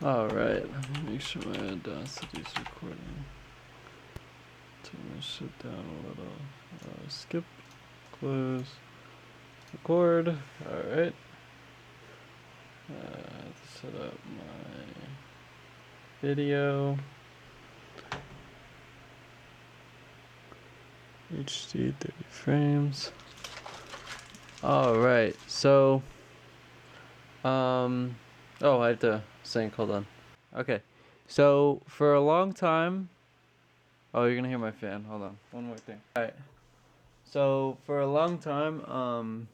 Alright, let me make sure my Audacity is recording. Turn this shit down a little. Skip, close, record. Alright. Set up my video. HD 30 frames. Alright, so oh, I have to sync, hold on. Okay. So for a long time, oh, you're gonna hear my fan. Hold on. One more thing. Alright. So for a long time,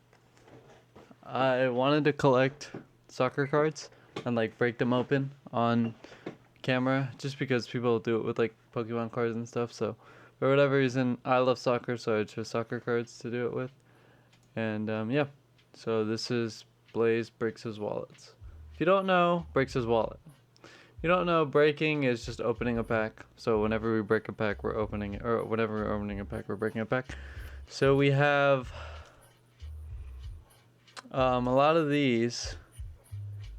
I wanted to collect soccer cards and like break them open on camera just because people do it with like Pokemon cards and stuff. So for whatever reason, I love soccer, so I chose soccer cards to do it with. And yeah. So this is Blaze breaks his wallets. If you don't know, breaks his wallet. You don't know, breaking is just opening a pack. So whenever we break a pack, we're opening it, or whenever we're opening a pack, we're breaking a pack. So we have a lot of these.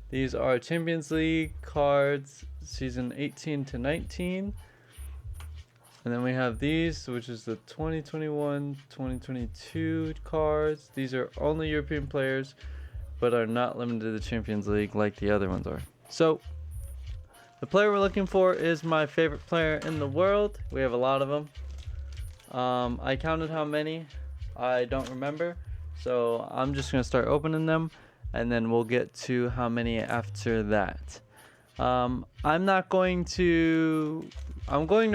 These are Champions League cards, season 18 to 19. And then we have these, which is the 2021-2022 cards. These are only European players, but are not limited to the Champions League like the other ones are. So the player we're looking for is my favorite player in the world. We have a lot of them. I counted how many. I don't remember. So I'm just going to start opening them, and then we'll get to how many after that. I'm going to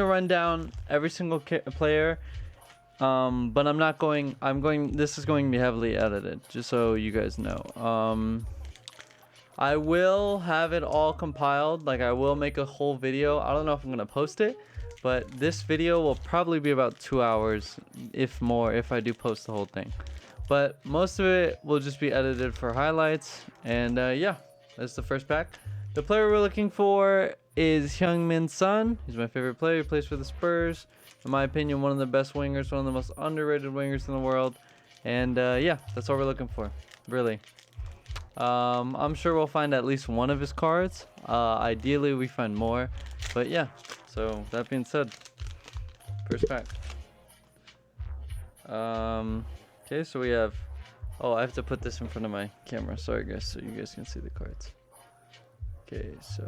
run down every single player, but this is going to be heavily edited, just so you guys know. I will have it all compiled, like I will make a whole video. I don't know if I'm going to post it, but this video will probably be about 2 hours, if more, if I do post the whole thing. But most of it will just be edited for highlights, and yeah, that's the first pack. The player we're looking for is Heung-min Son. He's my favorite player. He plays for the Spurs. In my opinion, one of the best wingers, one of the most underrated wingers in the world. And yeah, that's what we're looking for, really. I'm sure we'll find at least one of his cards. Ideally, we find more. But yeah, so that being said, first pack. Okay, so we have... Oh, I have to put this in front of my camera. Sorry, guys, so you guys can see the cards. Okay, so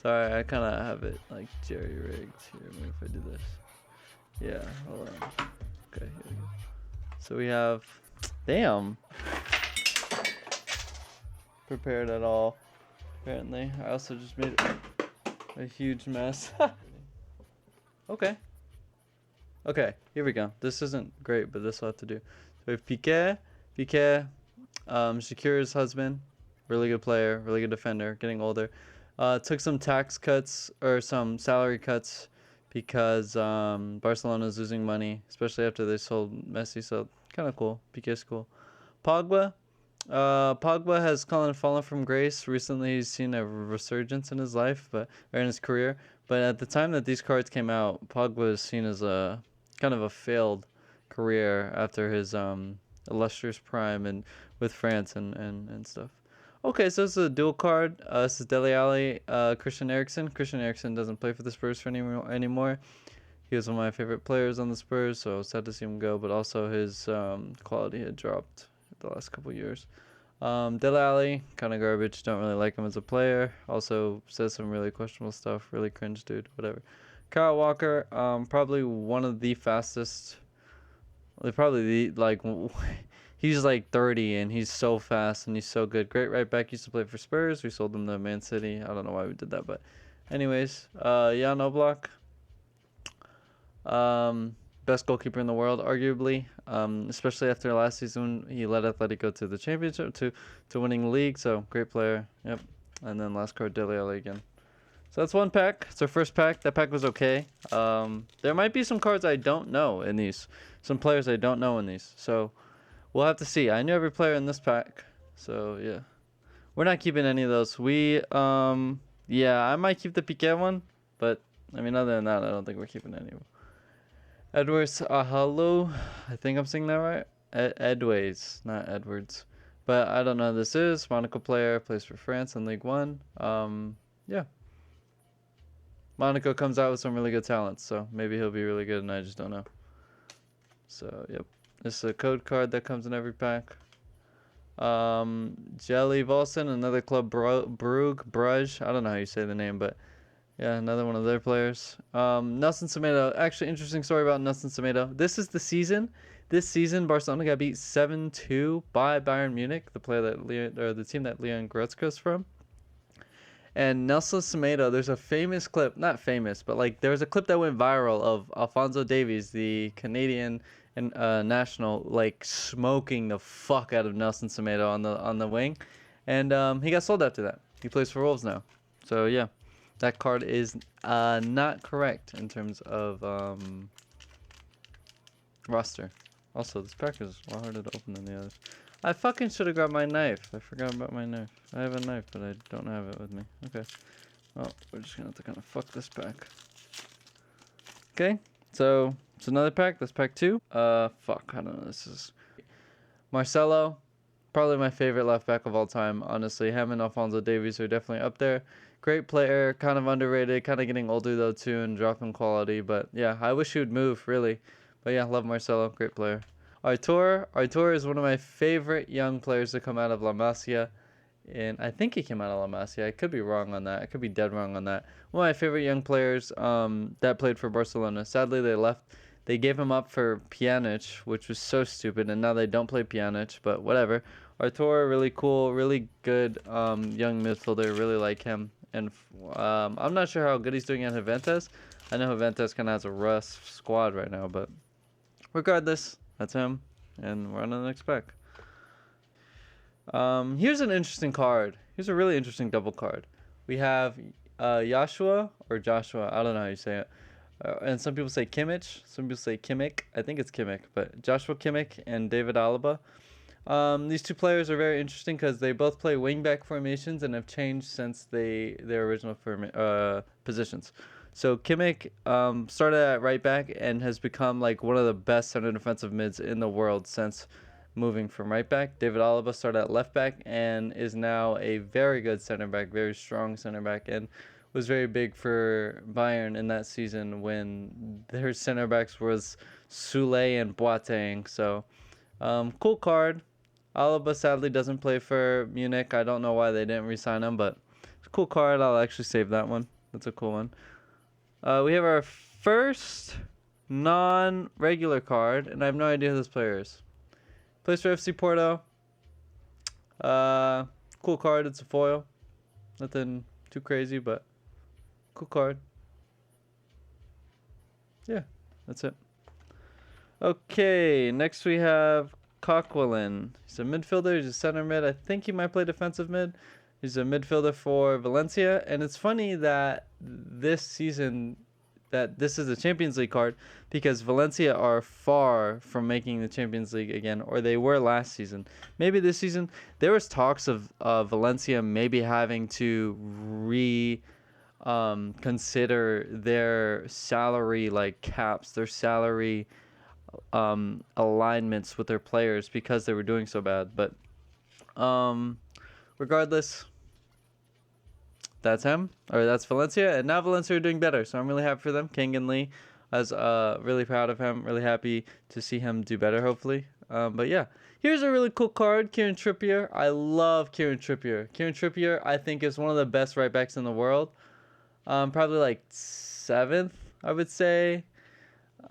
sorry, I kind of have it like jerry-rigged here. Maybe if I do this. Yeah, hold on. Okay, here we go. So we have, damn, prepared at all. Apparently, I also just made a huge mess. Okay. Okay, here we go. This isn't great, but this will have to do. So we have Piqué. Shakira's husband, really good player, really good defender, getting older. Took some tax cuts or some salary cuts because Barcelona's losing money, especially after they sold Messi, so kind of cool. Piqué's cool. Pogba has kind of fallen from grace. Recently he's seen a resurgence in his life, or in his career. But at the time that these cards came out, Pogba is seen as a kind of a failed career after his illustrious prime and with France and stuff. Okay, so this is a dual card. This is Dele Alli, Christian Eriksen. Christian Eriksen doesn't play for the Spurs anymore. He was one of my favorite players on the Spurs, so sad to see him go, but also his quality had dropped the last couple years. Dele Alli, kind of garbage. Don't really like him as a player. Also says some really questionable stuff. Really cringe dude, whatever. Kyle Walker, probably one of the fastest... Probably the, like... He's like 30 and he's so fast and he's so good. Great right back. Used to play for Spurs. We sold him to Man City. I don't know why we did that, but anyways, Jan Oblak, best goalkeeper in the world, arguably. Especially after last season, he led Atletico to the championship, to winning the league. So great player. Yep. And then last card, Dele Alli again. So that's one pack. It's our first pack. That pack was okay. There might be some cards I don't know in these. Some players I don't know in these. So we'll have to see. I knew every player in this pack. So, yeah. We're not keeping any of those. Yeah, I might keep the Piqué one. But, I mean, other than that, I don't think we're keeping any of them. Edwards Ahalo. I think I'm saying that right. Edways, not Edwards. But I don't know who this is. Monaco player, plays for France in League One. Yeah. Monaco comes out with some really good talents, so maybe he'll be really good, and I just don't know. So, yep. This is a code card that comes in every pack. Jelly Volson, another club, Bruges. I don't know how you say the name, but yeah, another one of their players. Nelson Semedo. Actually, interesting story about Nelson Semedo. This is the season. This season, Barcelona got beat 7-2 by Bayern Munich, the team that Leon Goretzka's from. And Nelson Semedo, there's a famous clip, not famous, but like there was a clip that went viral of Alfonso Davies, the Canadian and national, like smoking the fuck out of Nelson Semedo on the wing, and he got sold after that. He plays for Wolves now, so yeah, that card is not correct in terms of roster. Also, this pack is a lot harder to open than the others. I fucking should have grabbed my knife. I forgot about my knife. I have a knife, but I don't have it with me. Okay. Well, we're just gonna have to kind of fuck this pack. Okay, so it's another pack. That's pack 2. Fuck, I don't know. This is Marcelo, probably my favorite left back of all time. Honestly, him and Alfonso Davies are definitely up there. Great player, kind of underrated, kind of getting older though too, and dropping quality. But yeah, I wish he would move really. But yeah, love Marcelo, great player. Artur is one of my favorite young players to come out of La Masia. And I think he came out of La Masia. I could be wrong on that. I could be dead wrong on that. One of my favorite young players that played for Barcelona. Sadly, they left. They gave him up for Pjanic, which was so stupid. And now they don't play Pjanic, but whatever. Artur, really cool, really good young midfielder. Really like him. And I'm not sure how good he's doing at Juventus. I know Juventus kind of has a rough squad right now, but regardless, that's him. And we're on to the next pack. Here's an interesting card. Here's a really interesting double card. We have Joshua, I don't know how you say it. And some people say Kimmich, some people say Kimmich. I think it's Kimmich, but Joshua Kimmich and David Alaba. These two players are very interesting because they both play wingback formations and have changed since their original positions. So Kimmich started at right back and has become like one of the best center defensive mids in the world since moving from right back. David Alaba started at left back and is now a very good center back, very strong center back, and was very big for Bayern in that season when their center backs was Soulé and Boateng. So cool card. Alaba sadly doesn't play for Munich. I don't know why they didn't re-sign him, but it's a cool card. I'll actually save that one. That's a cool one. We have our first non-regular card, and I have no idea who this player is. Plays for FC Porto. Cool card. It's a foil. Nothing too crazy, but cool card. Yeah, that's it. Okay, next we have Coquelin. He's a midfielder. He's a center mid. I think he might play defensive mid. He's a midfielder for Valencia, and it's funny that this season that this is a Champions League card because Valencia are far from making the Champions League again, or they were last season. Maybe this season there was talks of Valencia maybe having to consider their salary like caps, their salary alignments with their players because they were doing so bad. But regardless, that's him, or that's Valencia, and now Valencia are doing better, so I'm really happy for them. Kang Lee, I was really proud of him, really happy to see him do better, hopefully. But yeah, here's a really cool card, Kieran Trippier. I love Kieran Trippier. Kieran Trippier, I think, is one of the best right backs in the world. Probably like 7th, I would say.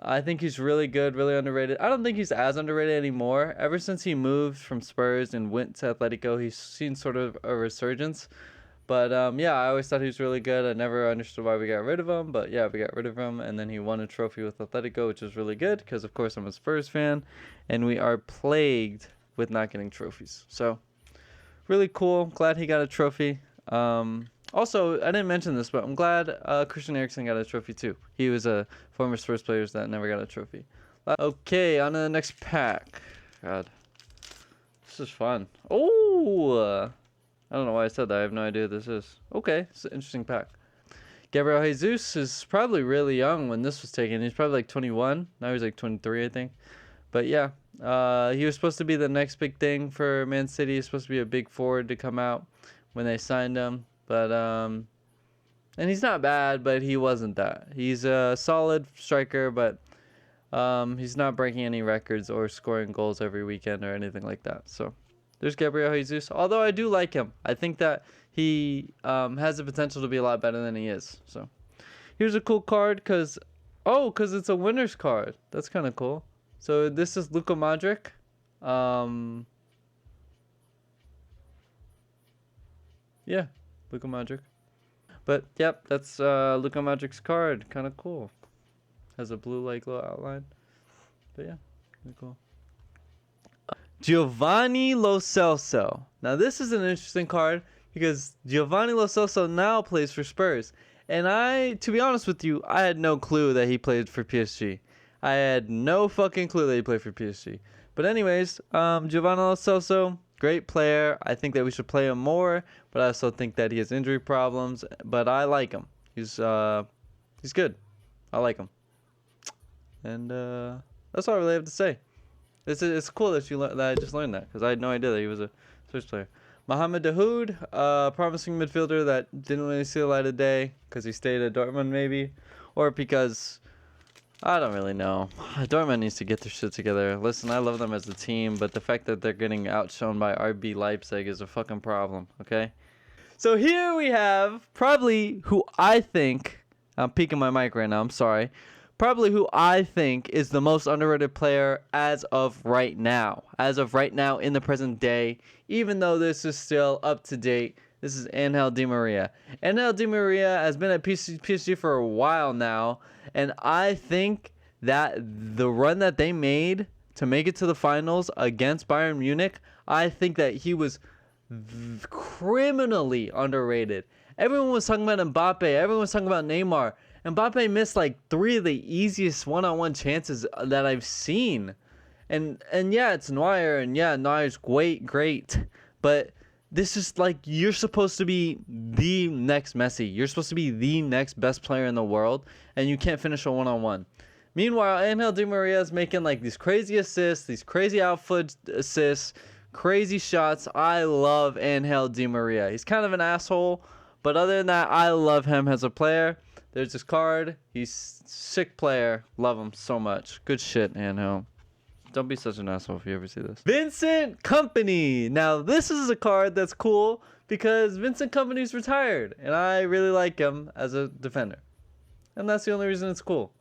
I think he's really good, really underrated. I don't think he's as underrated anymore. Ever since he moved from Spurs and went to Atletico, he's seen sort of a resurgence. But yeah, I always thought he was really good. I never understood why we got rid of him. But yeah, we got rid of him. And then he won a trophy with Atletico, which was really good because, of course, I'm a Spurs fan. And we are plagued with not getting trophies. So really cool. Glad he got a trophy. Also, I didn't mention this, but I'm glad Christian Eriksen got a trophy too. He was a former Spurs player that never got a trophy. Okay, on to the next pack. God, this is fun. Oh, I don't know why I said that. I have no idea who this is. Okay, it's an interesting pack. Gabriel Jesus is probably really young when this was taken. He's probably like 21. Now he's like 23, I think. But yeah, He was supposed to be the next big thing for Man City. He's supposed to be a big forward to come out when they signed him. But and he's not bad, but he wasn't that. He's a solid striker, but he's not breaking any records or scoring goals every weekend or anything like that. So there's Gabriel Jesus. Although I do like him. I think that he has the potential to be a lot better than he is. So here's a cool card because it's a winner's card. That's kind of cool. So this is Luka Modric. Yeah, Luka Modric. But yep, that's Luka Modric's card. Kind of cool. Has a blue like little outline. But yeah, kind of cool. Giovanni Lo Celso. Now this is an interesting card because Giovanni Lo Celso now plays for Spurs. And to be honest with you, I had no clue that he played for PSG. I had no fucking clue that he played for PSG. But anyways, Giovanni Lo Celso, great player. I think that we should play him more, but I also think that he has injury problems. But I like him. He's good. I like him. And that's all I really have to say. It's cool that I just learned that because I had no idea that he was a Swiss player. Mohamed Dahoud, promising midfielder that didn't really see the light of day because he stayed at Dortmund maybe, or because I don't really know. Dortmund needs to get their shit together. Listen, I love them as a team, but the fact that they're getting outshone by RB Leipzig is a fucking problem, okay? So here we have probably who I think, I'm peeking my mic right now, I'm sorry. Probably who I think is the most underrated player as of right now. As of right now in the present day, even though this is still up to date. This is Angel Di Maria. Angel Di Maria has been at PSG for a while now, and I think that the run that they made to make it to the finals against Bayern Munich, I think that he was criminally underrated. Everyone was talking about Mbappe. Everyone was talking about Neymar. Mbappe missed like 3 of the easiest one-on-one chances that I've seen. And yeah, it's Neuer, and yeah, Neuer's great. But this is like, you're supposed to be the next Messi. You're supposed to be the next best player in the world, and you can't finish a one-on-one. Meanwhile, Angel Di Maria is making like these crazy assists, these crazy outfoot assists, crazy shots. I love Angel Di Maria. He's kind of an asshole, but other than that, I love him as a player. There's this card. He's a sick player. Love him so much. Good shit, Angel. Don't be such an asshole if you ever see this. Vincent Kompany. Now, this is a card that's cool because Vincent Kompany's retired, and I really like him as a defender. And that's the only reason it's cool.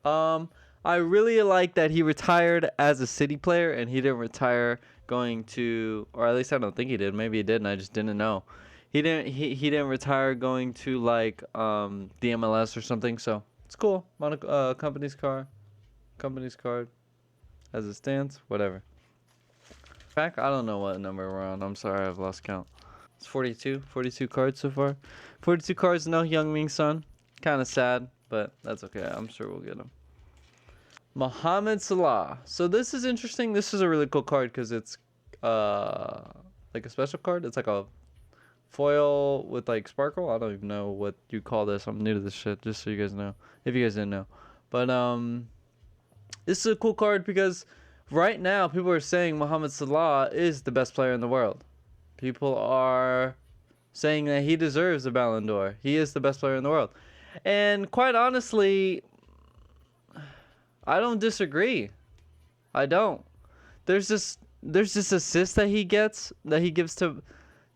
I really like that he retired as a City player, and he didn't retire going to, or at least I don't think he did. Maybe he did, and I just didn't know. He didn't retire going to like the MLS or something. So it's cool. Company's card as it stands. Whatever. Back. I don't know what number we're on. I'm sorry, I've lost count. It's 42. 42 cards so far. 42 cards. No Heung-min Son. Kind of sad, but that's okay. I'm sure we'll get him. Mohamed Salah. So this is interesting. This is a really cool card because it's like a special card. It's like a foil with like sparkle. I don't even know what you call this. I'm new to this shit, just so you guys know, if you guys didn't know. But this is a cool card because right now people are saying Mohamed Salah is the best player in the world. People are saying that he deserves a Ballon d'Or. He is the best player in the world. And quite honestly, I don't disagree. I don't. There's this assist that he gives to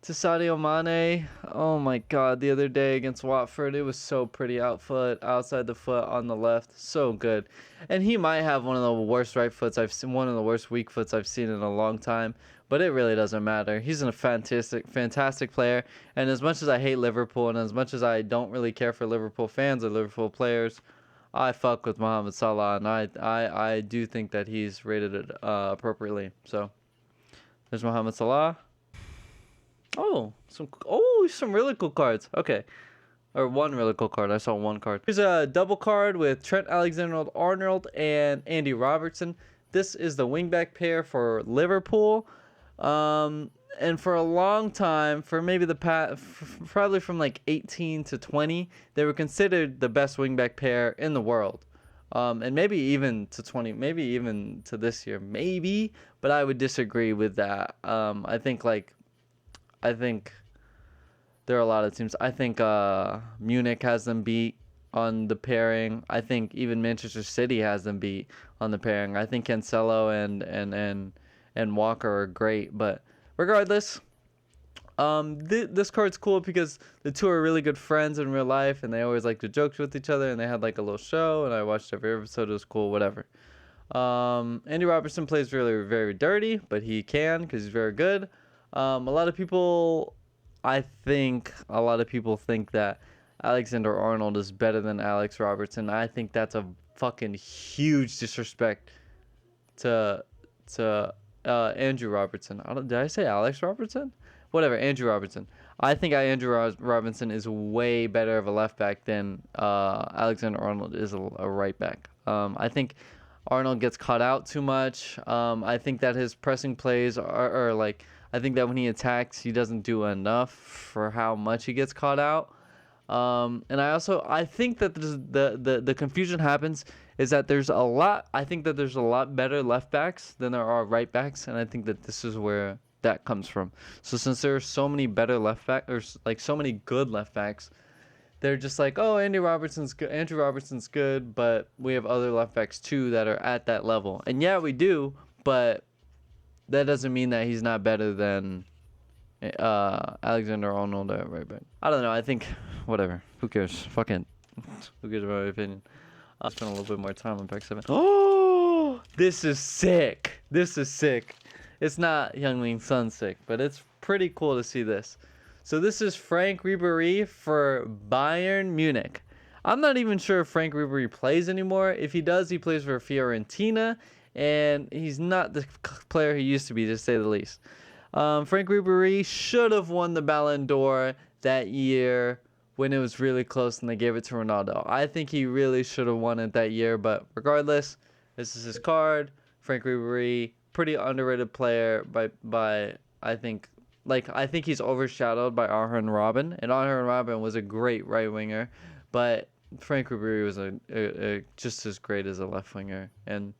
Sadio Mane. Oh my god, the other day against Watford, it was so pretty. Outside the foot on the left. So good. And he might have one of the worst right foots I've seen, one of the worst weak foots I've seen in a long time, but it really doesn't matter. He's a fantastic player, and as much as I hate Liverpool and as much as I don't really care for Liverpool fans or Liverpool players, I fuck with Mohamed Salah, and I do think that he's rated appropriately. So there's Mohamed Salah. Some really cool cards. Okay. Or one really cool card. I saw one card. Here's a double card with Trent Alexander-Arnold and Andy Robertson. This is the wingback pair for Liverpool. And for a long time, for maybe probably from like 18 to 20, they were considered the best wingback pair in the world. And maybe even to 20, maybe even to this year, maybe. But I would disagree with that. I think there are a lot of teams. I think Munich has them beat on the pairing. I think even Manchester City has them beat on the pairing. I think Cancelo and Walker are great, but regardless, this card's cool because the two are really good friends in real life, and they always like to joke with each other, and they had like a little show, and I watched every episode. It was cool, whatever. Andy Robertson plays really very dirty, but he can because he's very good. I think a lot of people think that Alexander-Arnold is better than Alex Robertson. I think that's a fucking huge disrespect to Andrew Robertson. Did I say Alex Robertson? Whatever, Andrew Robertson. I think Andrew Robinson is way better of a left back than Alexander-Arnold is a right back. I think Arnold gets caught out too much. I think that his pressing plays are like, I think that when he attacks, he doesn't do enough for how much he gets caught out. And I think that the confusion happens is that I think that there's a lot better left backs than there are right backs, and I think that this is where that comes from. So since there are so many better left backs, or like so many good left backs, they're just like, oh, Andrew Robertson's good, but we have other left backs too that are at that level. And yeah, we do, but that doesn't mean that he's not better than Alexander-Arnold at right back. I don't know. I think whatever. Who cares? Fucking. Who cares about my opinion? I'll spend a little bit more time on pack 7. Oh, this is sick. It's not Youngling Sun sick, but it's pretty cool to see this. So this is Frank Ribery for Bayern Munich. I'm not even sure if Frank Ribery plays anymore. If he does, he plays for Fiorentina, and he's not the player he used to be, to say the least. Frank Ribery should have won the Ballon d'Or that year when it was really close and they gave it to Ronaldo. I think he really should have won it that year, but regardless, this is his card. Frank Ribery, pretty underrated player by I think he's overshadowed by Arjen Robben, and Arjen Robben was a great right winger, but Frank Ribery was a just as great as a left winger, and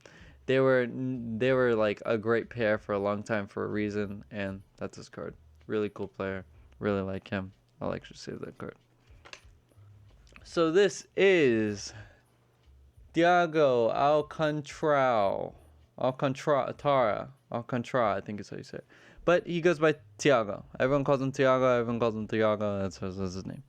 they were like a great pair for a long time for a reason, and that's his card. Really cool player. Really like him. I'll actually save that card. So this is Thiago Alcantara, I think is how you say it. But he goes by Thiago. Everyone calls him Thiago. That's his name.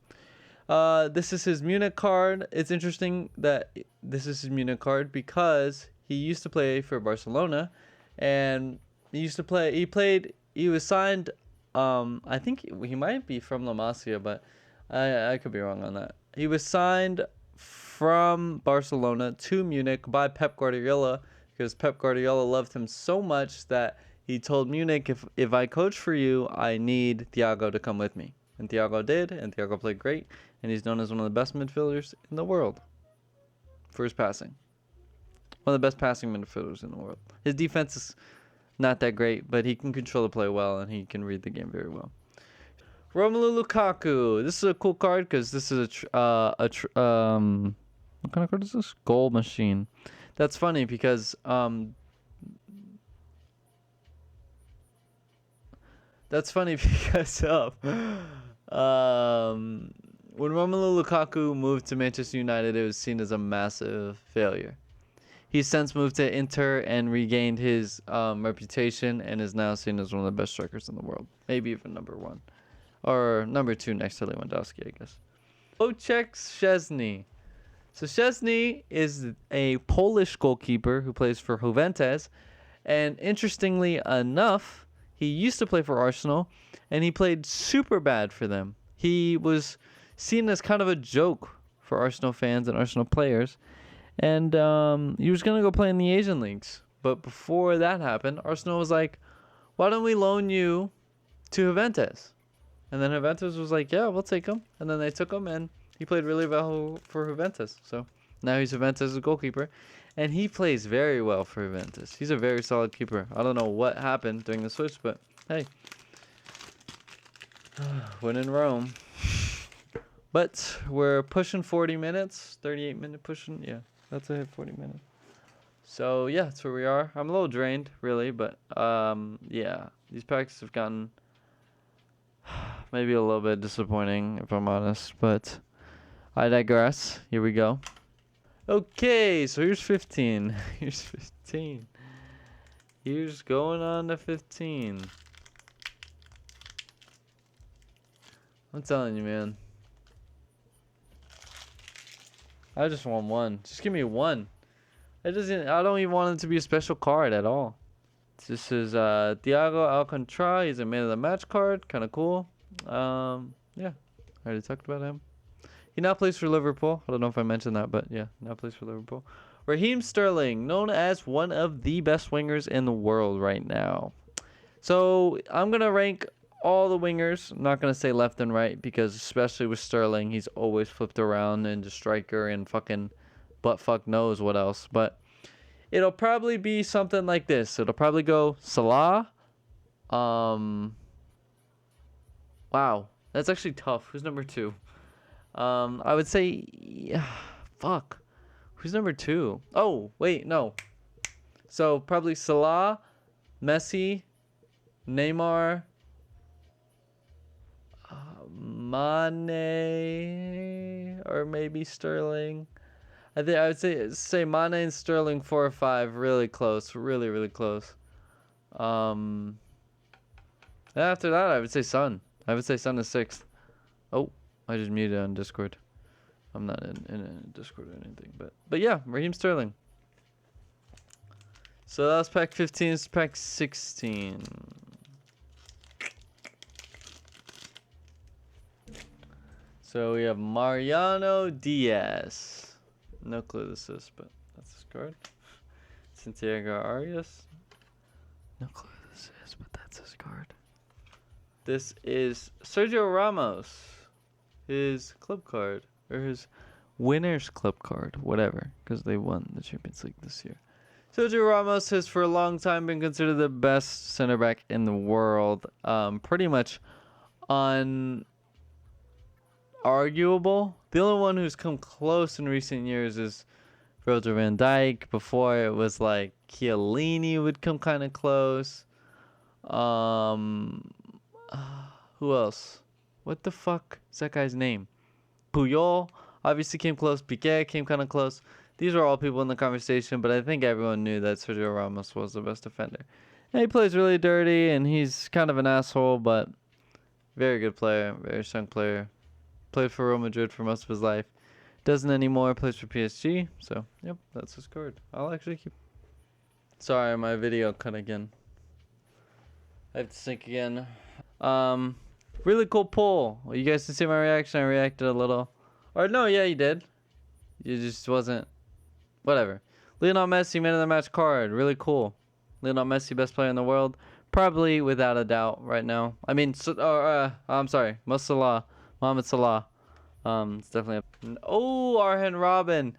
This is his Munich card. It's interesting that this is his Munich card because he used to play for Barcelona, and he was signed, I think he might be from La Masia, but I could be wrong on that. He was signed from Barcelona to Munich by Pep Guardiola because Pep Guardiola loved him so much that he told Munich, if I coach for you, I need Thiago to come with me. And Thiago did, and Thiago played great, and he's known as one of the best midfielders in the world for his passing. One of the best passing midfielders in the world. His defense is not that great, but he can control the play well, and he can read the game very well. Romelu Lukaku. This is a cool card because this is what kind of card is this? Goal machine. That's funny because when Romelu Lukaku moved to Manchester United, it was seen as a massive failure. He's since moved to Inter and regained his reputation and is now seen as one of the best strikers in the world. Maybe even number 1. Or number 2 next to Lewandowski, I guess. Wojciech Szczesny. So Szczesny is a Polish goalkeeper who plays for Juventus. And interestingly enough, he used to play for Arsenal, and he played super bad for them. He was seen as kind of a joke for Arsenal fans and Arsenal players. And he was going to go play in the Asian leagues. But before that happened, Arsenal was like, why don't we loan you to Juventus? And then Juventus was like, yeah, we'll take him. And then they took him, and he played really well for Juventus. So now he's Juventus' goalkeeper. And he plays very well for Juventus. He's a very solid keeper. I don't know what happened during the switch, but hey. When in Rome. But we're pushing 40 minutes. 38 minute pushing. Yeah. That's a hit 40 minutes. So yeah, that's where we are. I'm a little drained, really, but yeah, these packs have gotten maybe a little bit disappointing, if I'm honest, but I digress. Here we go. Okay, so here's 15. Here's 15. Here's going on to 15. I'm telling you, man. I just want one. Just give me one. It doesn't. I don't even want it to be a special card at all. This is Thiago Alcantra. He's a man of the match card. Kind of cool. Yeah, I already talked about him. He now plays for Liverpool. I don't know if I mentioned that, but yeah, now plays for Liverpool. Raheem Sterling, known as one of the best wingers in the world right now. So I'm gonna rank all the wingers. I'm not gonna say left and right because especially with Sterling, he's always flipped around into striker and fucking buttfuck knows what else. But it'll probably be something like this. It'll probably go Salah. Wow, that's actually tough. Who's number 2? I would say, yeah, fuck. Who's number 2? Oh, wait, no. So probably Salah, Messi, Neymar, Mane, or maybe Sterling. I would say Mane and Sterling 4 or 5, really close, really close. After that, I would say Son. I would say Son is 6th. Oh, I just muted on Discord. I'm not in Discord or anything, but yeah, Raheem Sterling. So that was pack 15. It's pack 16. So we have Mariano Diaz. No clue this is, but that's his card. Santiago Arias. No clue this is, but that's his card. This is Sergio Ramos. His club card. Or his winner's club card. Whatever. Because they won the Champions League this year. Sergio Ramos has for a long time been considered the best center back in the world. Pretty much unarguable. The only one who's come close in recent years is Virgil van Dijk. Before it was like Chiellini would come kind of close. Who else? What the fuck is that guy's name? Puyol obviously came close. Piqué came kind of close. These are all people in the conversation, but I think everyone knew that Sergio Ramos was the best defender. And he plays really dirty, and he's kind of an asshole, but very good player, very strong player. Played for Real Madrid for most of his life. Doesn't anymore, plays for PSG. So, yep, that's his card. I'll actually keep... Sorry, my video cut again. I have to sync again. Really cool pull. You guys didn't see my reaction. I reacted a little. Or no, yeah, you did. You just wasn't... Whatever. Lionel Messi, man of the match card. Really cool. Lionel Messi, best player in the world. Probably without a doubt right now. I mean, I'm sorry. Mohamed Salah. It's definitely... Oh, Arjen Robben.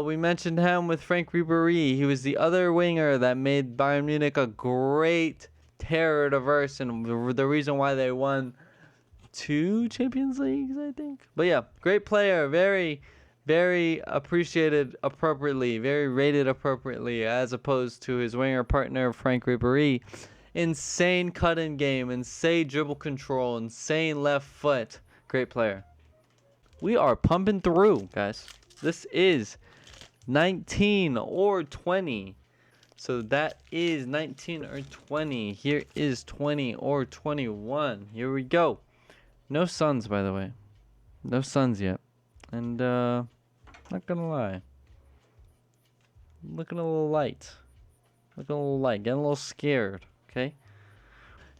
We mentioned him with Frank Ribery. He was the other winger that made Bayern Munich a great terror to verse, and the reason why they won 2 Champions Leagues, I think. But yeah, great player, very appreciated appropriately, very rated appropriately, as opposed to his winger partner Frank Ribery. Insane cut-in game, insane dribble control, insane left foot. Great player. We are pumping through, guys. This is 19 or 20. So that is 19 or 20. Here is 20 or 21. Here we go. No Suns, by the way. No Suns yet. And, not gonna lie. Looking a little light. Getting a little scared. Okay?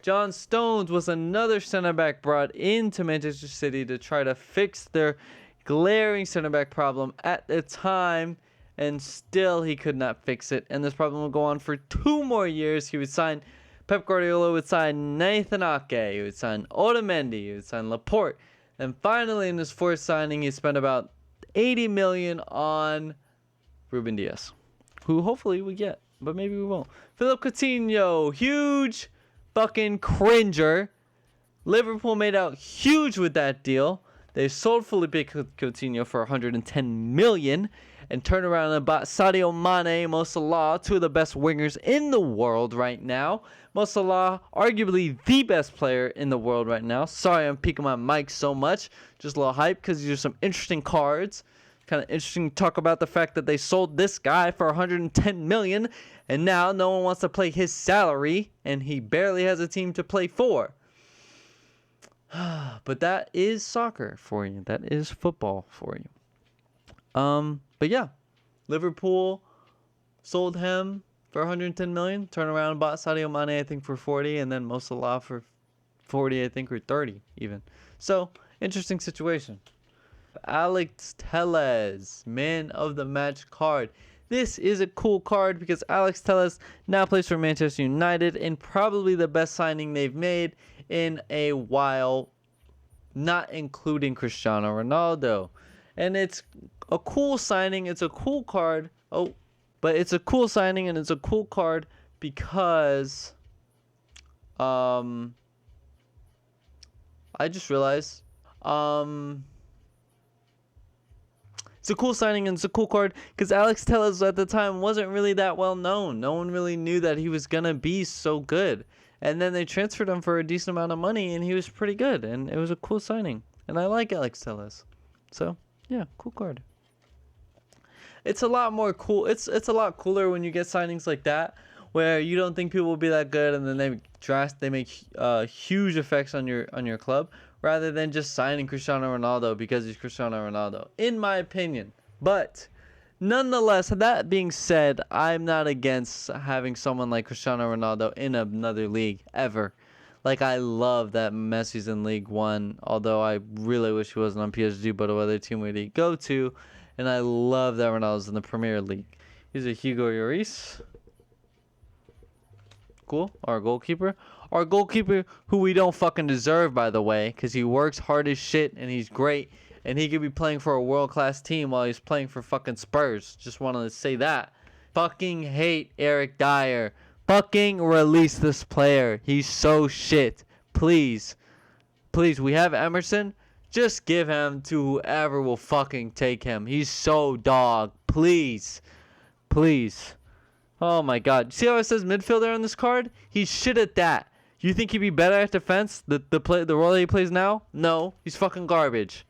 John Stones was another center back brought into Manchester City to try to fix their glaring center back problem at the time. And still he could not fix it. And this problem will go on for 2 more years. He would sign... Pep Guardiola would sign Nathan Ake. He would sign Otamendi. He would sign Laporte. And finally, in his 4th signing, he spent about 80 million on Ruben Diaz, who hopefully we get, but maybe we won't. Philippe Coutinho, huge fucking cringer. Liverpool made out huge with that deal. They sold Philippe Coutinho for 110 million. and turn around and bought Sadio Mane, Mo Salah, two of the best wingers in the world right now. Mo Salah, arguably the best player in the world right now. Sorry I'm peeking my mic so much. Just a little hype because these are some interesting cards. Kind of interesting to talk about the fact that they sold this guy for 110 million and now no one wants to play his salary and he barely has a team to play for. But that is soccer for you. That is football for you. But yeah, Liverpool sold him for 110 million. Turn around and bought Sadio Mane, I think, for 40, and then Mo Salah for 40, I think, or 30 even. So interesting situation. Alex Tellez, man of the match card. This is a cool card because Alex Tellez now plays for Manchester United and probably the best signing they've made in a while, not including Cristiano Ronaldo. And it's a cool signing. It's a cool card. But it's a cool signing and it's a cool card because I just realized it's a cool signing and it's a cool card because Alex Tellez at the time wasn't really that well known. No one really knew that he was going to be so good. And then they transferred him for a decent amount of money and he was pretty good. And it was a cool signing. And I like Alex Tellez. So, yeah, cool card. It's a lot more cool. It's a lot cooler when you get signings like that where you don't think people will be that good and then they make huge effects on your club, rather than just signing Cristiano Ronaldo because he's Cristiano Ronaldo, in my opinion. But nonetheless, that being said, I'm not against having someone like Cristiano Ronaldo in another league ever. Like, I love that Messi's in League 1, although I really wish he wasn't on PSG, but what other team would he go to? And I love that Ronaldo's in the Premier League. He's a Hugo Lloris. Cool. Our goalkeeper. Our goalkeeper, who we don't fucking deserve, by the way, because he works hard as shit and he's great. And he could be playing for a world-class team while he's playing for fucking Spurs. Just wanted to say that. Fucking hate Eric Dyer. Fucking release this player. He's so shit. Please. Please, we have Emerson. Just give him to whoever will fucking take him. He's so dog. Please. Please. Oh my god. See how it says midfielder on this card? He's shit at that. You think he'd be better at defense? The role that he plays now? No. He's fucking garbage.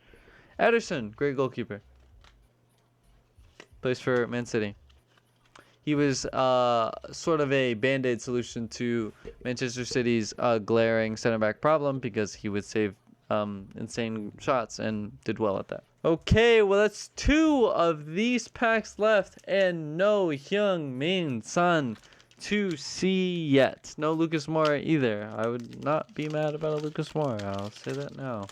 Ederson, great goalkeeper. Plays for Man City. He was sort of a band-aid solution to Manchester City's glaring center-back problem because he would save insane shots and did well at that. Okay, well that's 2 of these packs left and no Heung-min Son to see yet. No Lucas Moura either. I would not be mad about a Lucas Moura. I'll say that now.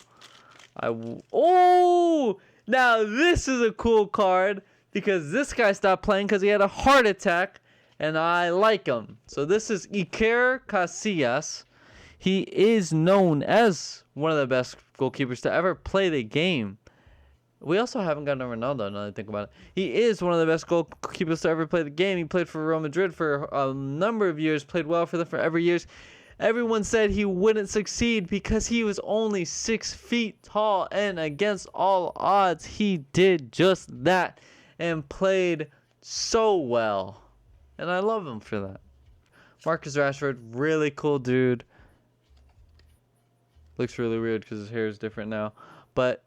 Oh! Now this is a cool card because this guy stopped playing because he had a heart attack and I like him. So this is Iker Casillas. He is known as one of the best goalkeepers to ever play the game. We also haven't gotten a Ronaldo, now that I think about it. He is one of the best goalkeepers to ever play the game. He played for Real Madrid for a number of years, played well for them for every year. Everyone said he wouldn't succeed because he was only 6 feet tall, and against all odds, he did just that and played so well. And I love him for that. Marcus Rashford, really cool dude. Looks really weird because his hair is different now. But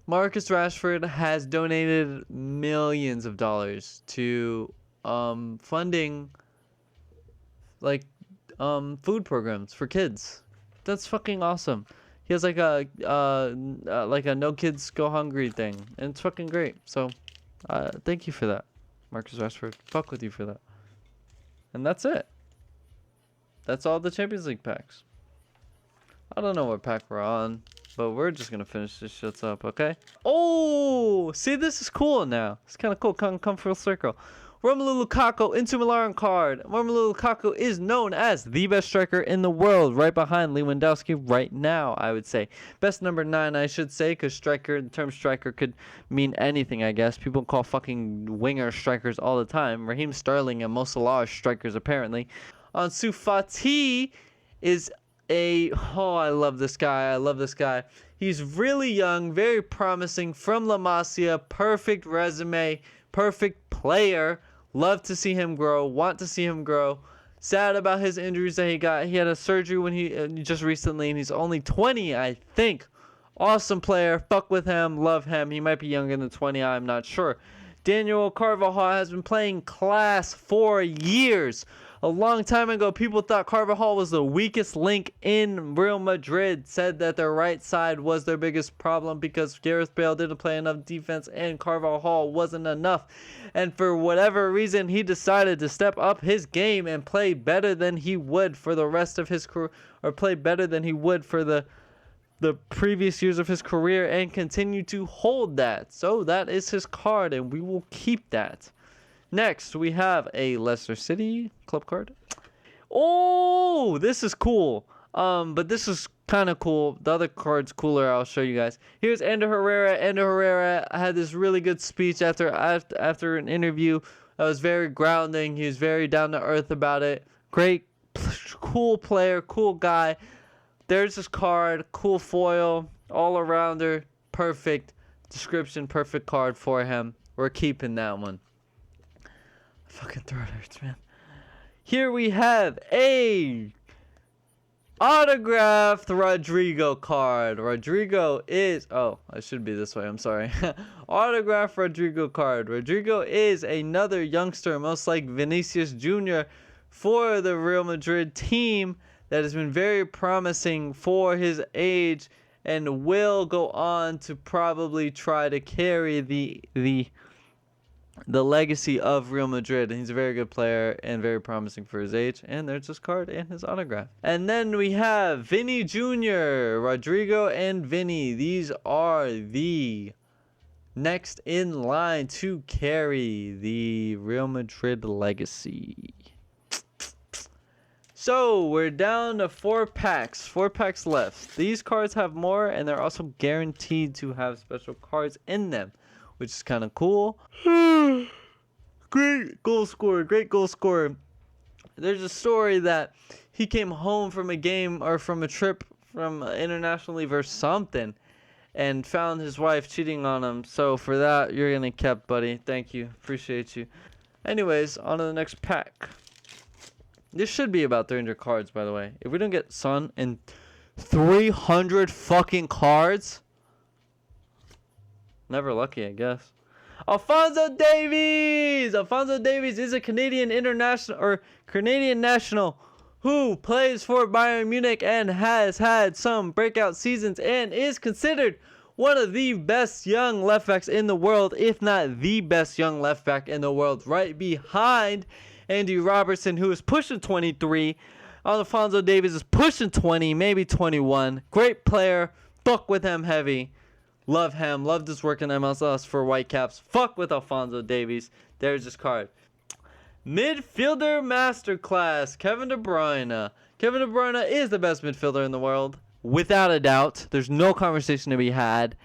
Marcus Rashford has donated millions of dollars to funding food programs for kids. That's fucking awesome. He has like a no kids go hungry thing, and it's fucking great. So thank you for that, Marcus Rashford. Fuck with you for that. And that's it. That's all the Champions League packs. I don't know what pack we're on, but we're just going to finish this shit up, okay? Oh, see, this is cool now. It's kind of cool. Come full circle. Romelu Lukaku, Inter Milan card. Romelu Lukaku is known as the best striker in the world, right behind Lewandowski right now, I would say. Best number 9, I should say, because striker, the term striker could mean anything, I guess. People call fucking winger strikers all the time. Raheem Sterling and Mo Salah are strikers, apparently. Ansu Fati is I love this guy. He's really young, very promising, from La Masia, perfect resume, perfect player. Love to see him grow. Want to see him grow. Sad about his injuries that he got. He had a surgery when he just recently, and he's only 20, I think. Awesome player. Fuck with him. Love him. He might be younger than 20. I'm not sure. Daniel Carvajal has been playing class for years. A long time ago, people thought Carvajal was the weakest link in Real Madrid. Said that their right side was their biggest problem because Gareth Bale didn't play enough defense and Carvajal wasn't enough. And for whatever reason, he decided to step up his game and play better than he would for the rest of his career, or play better than he would for the previous years of his career, and continue to hold that. So that is his card, and we will keep that. Next, we have a Leicester City club card. Oh, this is cool. But this is kind of cool. The other card's cooler. I'll show you guys. Here's Ander Herrera. Ander Herrera had this really good speech after an interview that was very grounding. He was very down to earth about it. Great, cool player, cool guy. There's his card. Cool foil, all arounder. Perfect description. Perfect card for him. We're keeping that one. Fucking throat hurts, man. Here we have a autographed Rodrigo card. Rodrigo is... Oh, I should be this way. I'm sorry. Autographed Rodrigo card. Rodrigo is another youngster, most like Vinicius Jr. for the Real Madrid team that has been very promising for his age and will go on to probably try to carry the legacy of Real Madrid. And he's a very good player and very promising for his age. And there's his card and his autograph. And then we have Vinny Jr., Rodrigo and Vinny. These are the next in line to carry the Real Madrid legacy. So we're down to 4 packs. 4 packs left. These cards have more, and they're also guaranteed to have special cards in them, which is kind of cool. Great goal scorer. Great goal scorer. There's a story that he came home from a game or from a trip from internationally versus something and found his wife cheating on him. So for that, you're going to kept, buddy. Thank you. Appreciate you. Anyways, on to the next pack. This should be about 300 cards, by the way. If we don't get Son and 300 fucking cards, never lucky, I guess. Alfonso Davies! Alfonso Davies is a Canadian international or Canadian national who plays for Bayern Munich and has had some breakout seasons and is considered one of the best young left backs in the world, if not the best young left back in the world, right behind Andy Robertson, who is pushing 23. Alfonso Davies is pushing 20, maybe 21. Great player. Fuck with him heavy. Love him. Loved his work in MLS for Whitecaps. Fuck with Alfonso Davies. There's his card. Midfielder Masterclass. Kevin De Bruyne. Kevin De Bruyne is the best midfielder in the world. Without a doubt. There's no conversation to be had.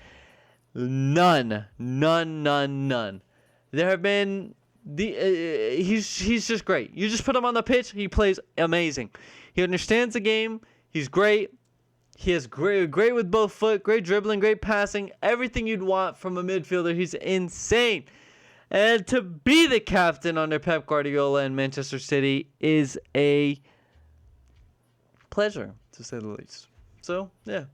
None. There have been... he's just great. You just put him on the pitch, he plays amazing. He understands the game. He's great. He is great with both foot, great dribbling, great passing, everything you'd want from a midfielder. He's insane. And to be the captain under Pep Guardiola in Manchester City is a pleasure, to say the least. So, yeah,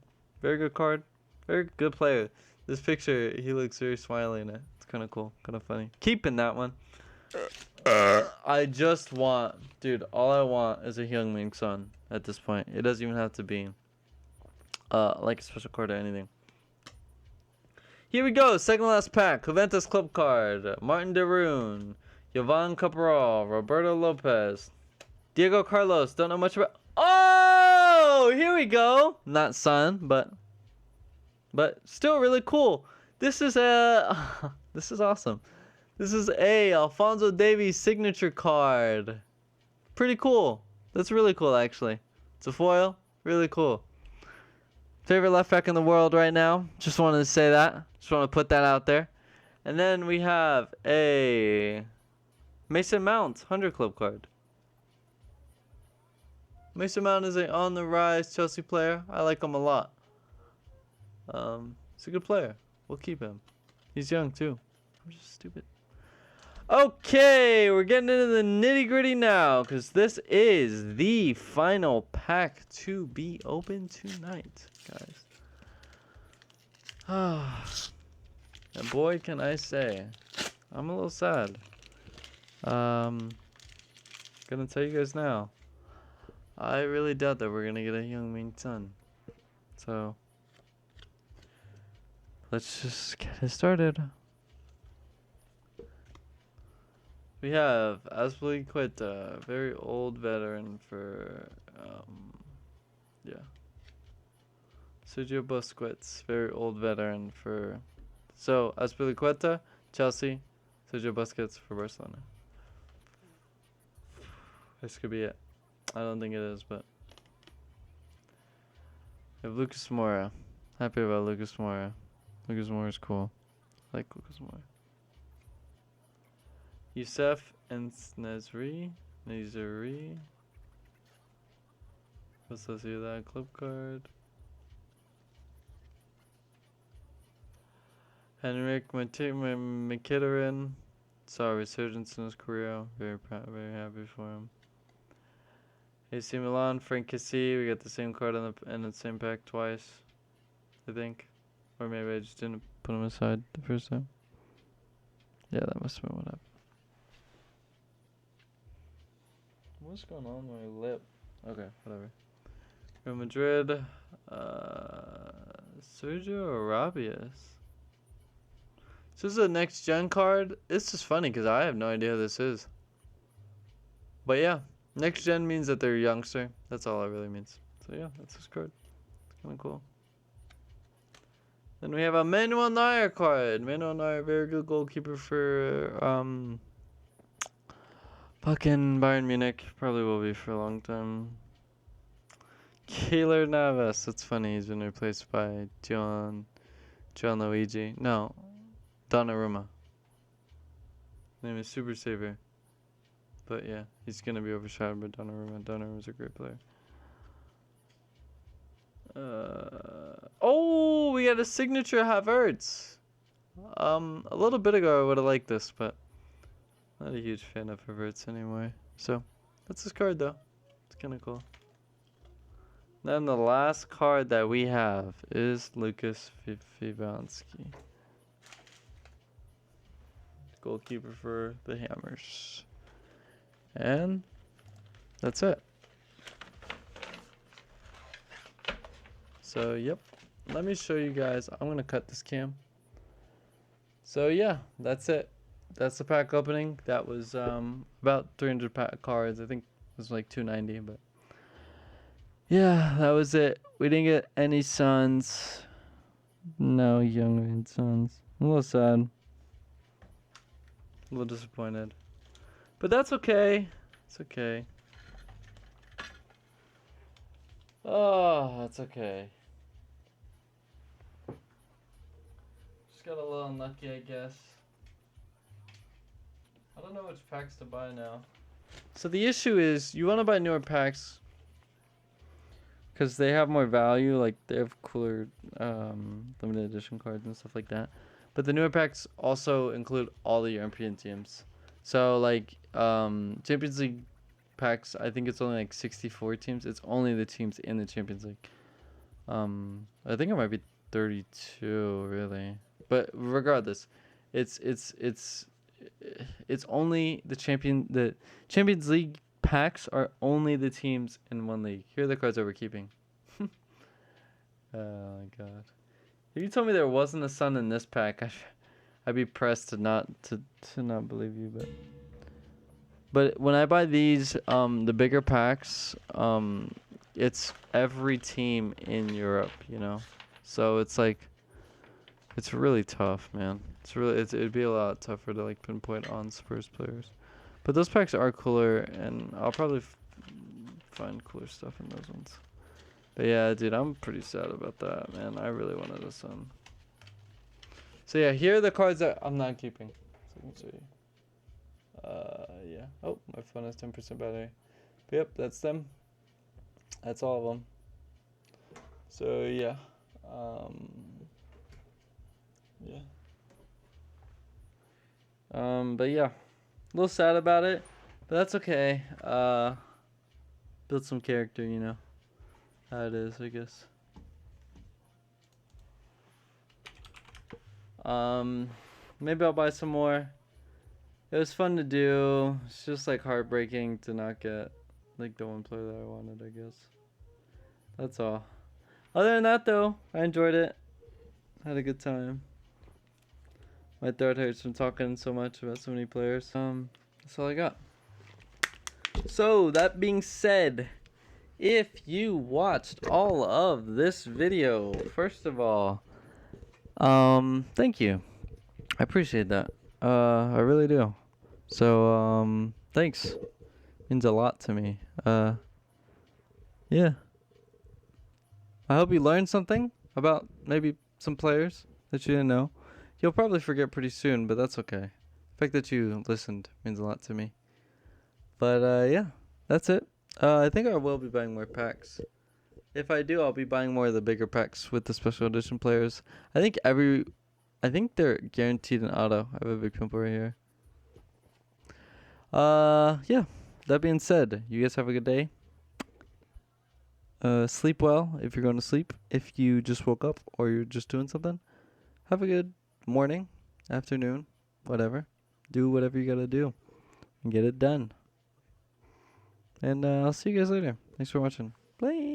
very good card. Very good player. This picture, he looks very smiley in it. It's kind of cool, kind of funny. Keeping that one. I just want, dude, all I want is a Heung-min Son at this point. It doesn't even have to be like a special card or anything. Here we go, second last pack. Juventus club card. Martin de Roon, Jovan Cabral, Roberto Lopez, Diego Carlos. Don't know much about. Oh, here we go. Not Son, but still really cool. This is this is awesome. This is a Alfonso Davies signature card. Pretty cool. That's really cool, actually. It's a foil. Really cool. Favorite left back in the world right now. Just wanted to say that. Just want to put that out there. And then we have a Mason Mount 100 club card. Mason Mount is a on-the-rise Chelsea player. I like him a lot. He's a good player. We'll keep him. He's young, too. I'm just stupid. Okay, we're getting into the nitty gritty now, because this is the final pack to be opened tonight, guys. And boy, can I say, I'm a little sad. Gonna tell you guys now. I really doubt that we're gonna get a Young-min Son. So, let's just get it started. We have Azpilicueta, very old veteran for, yeah. Sergio Busquets, very old veteran for, so Azpilicueta, Chelsea, Sergio Busquets for Barcelona. This could be it. I don't think it is, but we have Lucas Moura. Happy about Lucas Moura. Lucas Moura is cool. I like Lucas Moura. Youssef and Nezri. What's this here? That club card. Henrik Mkhitaryan saw a resurgence in his career. Very proud, very happy for him. AC Milan, Frank Kessie. We got the same card in the same pack twice, I think. Or maybe I just didn't put him aside the first time. Yeah, that must have been what happened. What's going on with my lip? Okay, whatever. Real Madrid. Sergio Ramos. This is a next gen card. It's just funny because I have no idea who this is. But yeah, next gen means that they're a youngster. That's all it really means. So yeah, that's this card. It's kind of cool. Then we have a Manuel Neuer card. Manuel Neuer, very good goalkeeper for fucking Bayern Munich. Probably will be for a long time. Keylor Navas. That's funny. He's been replaced by Gianluigi. No, Donnarumma. His name is Super Saver. But yeah, he's gonna be overshadowed by Donnarumma. Donnarumma's a great player. Oh, we got a signature Havertz. A little bit ago I would have liked this, but not a huge fan of Havertz anymore. So that's his card though. It's kind of cool. Then the last card that we have is Lucas Fibansky, goalkeeper for the Hammers. And that's it. So, yep. Let me show you guys. I'm going to cut this cam. So, yeah, that's it. That's the pack opening. That was about 300 pack cards. I think it was like 290, but yeah, that was it. We didn't get any Sons. No Young Sons. I'm a little sad. A little disappointed. But that's okay. It's okay. Oh, that's okay. Just got a little unlucky, I guess. I don't know which packs to buy now. So the issue is, you want to buy newer packs because they have more value. Like, they have cooler limited edition cards and stuff like that. But the newer packs also include all the European teams. So, like, Champions League packs, I think it's only like 64 teams. It's only the teams in the Champions League. I think it might be 32, really. But regardless, it's only the Champions League packs are only the teams in one league. Here are the cards that we're keeping. Oh my god! If you told me there wasn't a Sun in this pack, I'd be pressed to not believe you. But when I buy these, the bigger packs, it's every team in Europe, you know. So it's like, it's really tough, man. It'd be a lot tougher to like pinpoint on Spurs players. But those packs are cooler, and I'll probably find cooler stuff in those ones. But yeah, dude, I'm pretty sad about that, man. I really wanted a Sun. So yeah, here are the cards that I'm not keeping. So I can show you. Yeah. Oh, my phone has 10% battery. But yep, that's them. That's all of them. So yeah. Yeah. But yeah, A little sad about it, but that's okay. Build some character, you know. How it is, I guess. Maybe I'll buy some more. It was fun to do. It's just like heartbreaking to not get like the one player that I wanted, I guess. That's all. Other than that though, I enjoyed it. Had a good time. My throat hurts from talking so much about so many players. That's all I got. So that being said, if you watched all of this video, first of all, thank you. I appreciate that. I really do. So, thanks. Means a lot to me. Yeah. I hope you learned something about maybe some players that you didn't know. You'll probably forget pretty soon, but that's okay. The fact that you listened means a lot to me. But, yeah, that's it. I think I will be buying more packs. If I do, I'll be buying more of the bigger packs with the special edition players. I think they're guaranteed an auto. I have a big pimple right here. Yeah. That being said, you guys have a good day. Sleep well if you're going to sleep. If you just woke up or you're just doing something, have a good morning, afternoon, whatever. Do whatever you gotta do and get it done. And I'll see you guys later. Thanks for watching. Bye.